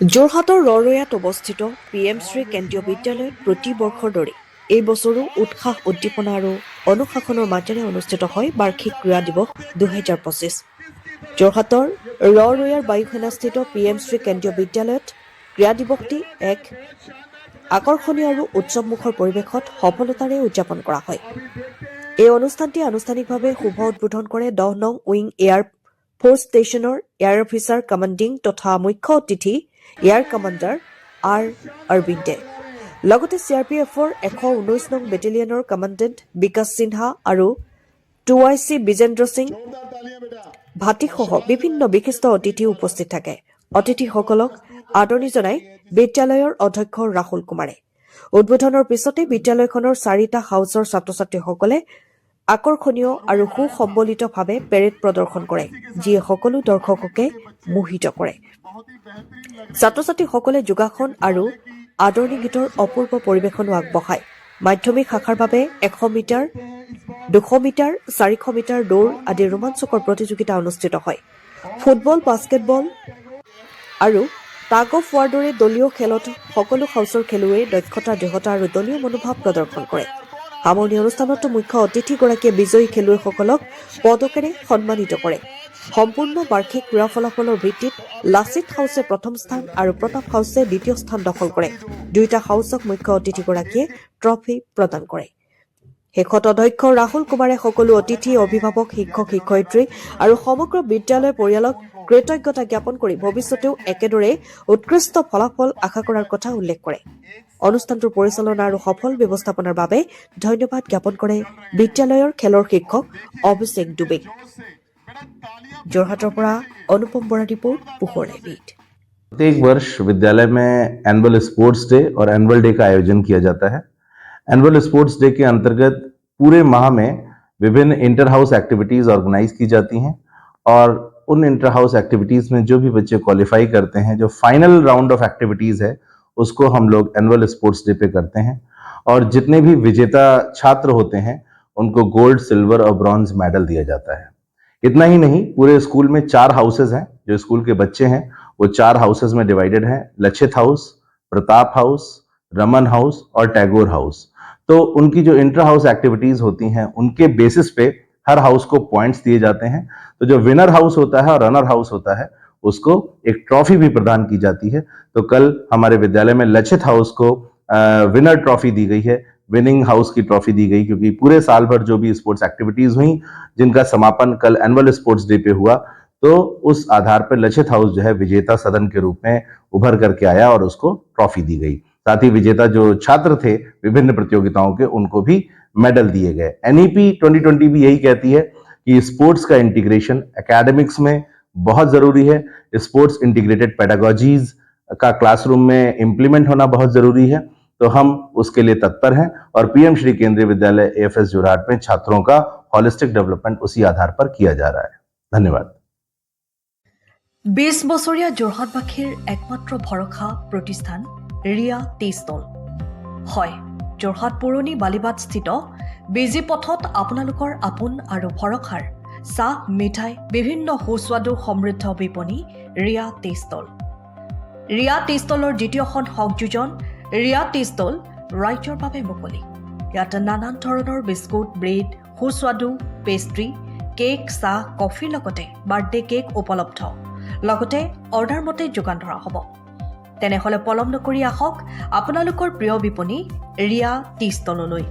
যোৰহাটৰ ৰৰৈয়াত অৱস্থিত PM শ্ৰী কেন্দ্ৰীয় বিদ্যালয়ত প্ৰতি বৰ্ষৰ দৰে এই বছৰো উৎসাহ উদ্দীপনা আৰু অনুশাসনৰ মাজেৰে অনুষ্ঠিত হয় বাৰ্ষিক ক্ৰীড়া দিৱস 2025। যোৰহাটৰ ৰৰৈয়াৰ বায়ুসেনাস্থিত PM শ্ৰী কেন্দ্ৰীয় বিদ্যালয়ত ক্ৰীড়া দিৱসটি এক আকৰ্ষণীয় আৰু উৎসৱমুখৰ পৰিৱেশত সফলতাৰে উদযাপন কৰা হয়। এই অনুষ্ঠানটি আনুষ্ঠানিকভাৱে শুভ উদ্বোধন কৰে 10 নং উইং এয়াৰ ফ'ৰ্চ ষ্টেচনৰ এয়াৰ অফিচাৰ কমাণ্ডিং তথা মুখ্য অতিথি এয়াৰ কমাণ্ডাৰ আৰ অৰবিন্দে। লগতে CRPFৰ 119 নং বেটেলিয়নৰ কমাণ্ডেণ্ট বিকাশ সিনহা আৰু 2IC বিজেন্দ্ৰ সিং ভাটিসহ বিভিন্ন বিশিষ্ট অতিথি উপস্থিত থাকে। অতিথিসকলক আদৰণি জনাই বিদ্যালয়ৰ অধ্যক্ষ ৰাহুল কুমাৰে। উদ্বোধনৰ পিছতে বিদ্যালয়খনৰ 4টা হাউচৰ ছাত্ৰ-ছাত্ৰীসকলে আকৰ্ষণীয় আৰু সুসম্বলিতভাৱে পেৰেড প্ৰদৰ্শন কৰে, যিয়ে সকলো দৰ্শককে মোহিত কৰে। ছাত্ৰ-ছাত্ৰীসকলে যোগাসন আৰু আদৰণি গীতৰ অপূৰ্ব পৰিৱেশনো আগবঢ়ায়। মাধ্যমিক শাখাৰ বাবে 100 মিটাৰ, 200 মিটাৰ, 400 মিটাৰ দৌৰ আদি ৰোমাঞ্চকৰ প্ৰতিযোগিতা অনুষ্ঠিত হয়। ফুটবল, বাস্কেটবল আৰু টাগ অফ ৱাৰ দৰে দলীয় খেলত সকলো হাউচৰ খেলুৱৈয়ে দক্ষতা, দৃঢ়তা আৰু দলীয় মনোভাৱ প্ৰদৰ্শন কৰে। সামৰণি অনুষ্ঠানতো মুখ্য অতিথিগৰাকীয়ে বিজয়ী খেলুৱৈসকলক পদকেৰে সন্মানিত কৰে। সম্পূৰ্ণ বাৰ্ষিক ক্ৰীড়া ফলাফলৰ ভিত্তিত লাচিত হাউচে প্ৰথম স্থান আৰু প্ৰতাপ হাউচে দ্বিতীয় স্থান দখল কৰে। দুয়োটা হাউচক মুখ্য অতিথিগৰাকীয়ে ট্ৰফি প্ৰদান কৰে। শেষত অধ্যক্ষ ৰাহুল কুমাৰে সকলো অতিথি, অভিভাৱক, শিক্ষক, শিক্ষয়িত্ৰী আৰু সমগ্ৰ বিদ্যালয় পৰিয়ালক কৃতজ্ঞতা জ্ঞাপন কৰি ভৱিষ্যতেও একেদৰে উৎকৃষ্ট ফলাফল আশা কৰাৰ কথা উল্লেখ কৰে। অনুষ্ঠানটোৰ পৰিচালনা আৰু সফল ব্যৱস্থাপনাৰ বাবে ধন্যবাদ জ্ঞাপন কৰে বিদ্যালয়ৰ খেলৰ শিক্ষক অভিষেক ডুবে। যোৰহাটৰ পৰা অনুপম বৰা ৰিপোৰ্ট, পোহৰ লাইভ। प्रत्येक वर्ष विद्यालय में एनुअल स्पोर्ट्स डे और एनुअल डे का आयोजन किया जाता है। एनुअल स्पोर्ट्स डे के अंतर्गत पूरे माह में विभिन्न इंटर हाउस एक्टिविटीज ऑर्गेनाइज की जाती हैं और उन इंटर हाउस एक्टिविटीज में जो भी बच्चे क्वालिफाई करते हैं, जो फाइनल राउंड ऑफ एक्टिविटीज है, उसको हम लोग एनुअल स्पोर्ट्स डे पे करते हैं। और जितने भी विजेता छात्र होते हैं उनको गोल्ड, सिल्वर और ब्रॉन्ज मेडल दिया जाता है। इतना ही नहीं, पूरे स्कूल में 4 हाउसेज हैं। जो स्कूल के बच्चे हैं वो 4 हाउसेज में डिवाइडेड हैं: Lachit house, Pratap house, Raman house और टैगोर हाउस। तो उनकी जो इंटर हाउस एक्टिविटीज होती हैं उनके बेसिस पे हर हाउस को पॉइंट्स दिए जाते हैं। तो जो विनर हाउस होता है और रनर हाउस होता है उसको एक ट्रॉफी भी प्रदान की जाती है। तो कल हमारे विद्यालय में लचित हाउस को विनर ट्रॉफी दी गई है, विनिंग हाउस की ट्रॉफी दी गई, क्योंकि पूरे साल भर जो भी स्पोर्ट्स एक्टिविटीज हुई जिनका समापन कल एनुअल स्पोर्ट्स डे पे हुआ, तो उस आधार पर लचित हाउस जो है विजेता सदन के रूप में उभर करके आया और उसको ट्रॉफी दी गई। साथ ही विजेता जो छात्र थे विभिन्न प्रतियोगिताओं के, उनको भी मेडल दिए गए। NEP 2020 भी यही कहती है कि स्पोर्ट्स का इंटीग्रेशन एकेडमिक्स में बहुत जरूरी है। स्पोर्ट्स इंटीग्रेटेड पेडागोजीज का क्लासरूम में इंप्लीमेंट होना बहुत जरूरी है। तो हम उसके लिए तत्पर हैं और PM श्री केंद्रीय विद्यालय AFS जोरहाट में छात्रों का होलिस्टिक डेवलपमेंट उसी आधार पर किया जा रहा है। धन्यवाद। 20 বছৰীয়া যোৰহাটবাসীৰ একমাত্ৰ ভৰসা প্ৰতিষ্ঠান ৰিয়া টি ষ্টল। হয়, যোৰহাট পুৰণি বালিবাট স্থিত বিজি পথত আপোনালোকৰ আপোন আৰু ভৰসাৰ চাহ, মিঠাই, বিভিন্ন সুস্বাদু সমৃদ্ধ বিপণী Riya tea stall. Riya tea ষ্টলৰ দ্বিতীয়খন সংযোজন ৰিয়া টি ষ্টল ৰাইজৰ বাবে মুকলি। ইয়াত নানান ধৰণৰ বিস্কুট, ব্ৰেড, সুস্বাদু পেষ্ট্ৰি, কেক, চাহ, কফিৰ লগতে বাৰ্থডে কেক উপলব্ধ। লগতে অৰ্ডাৰ মতে যোগান ধৰা হ'ব। তেনেহ'লে পলম নকৰি আহক আপোনালোকৰ প্ৰিয় বিপণী ৰিয়া টি ষ্টললৈ।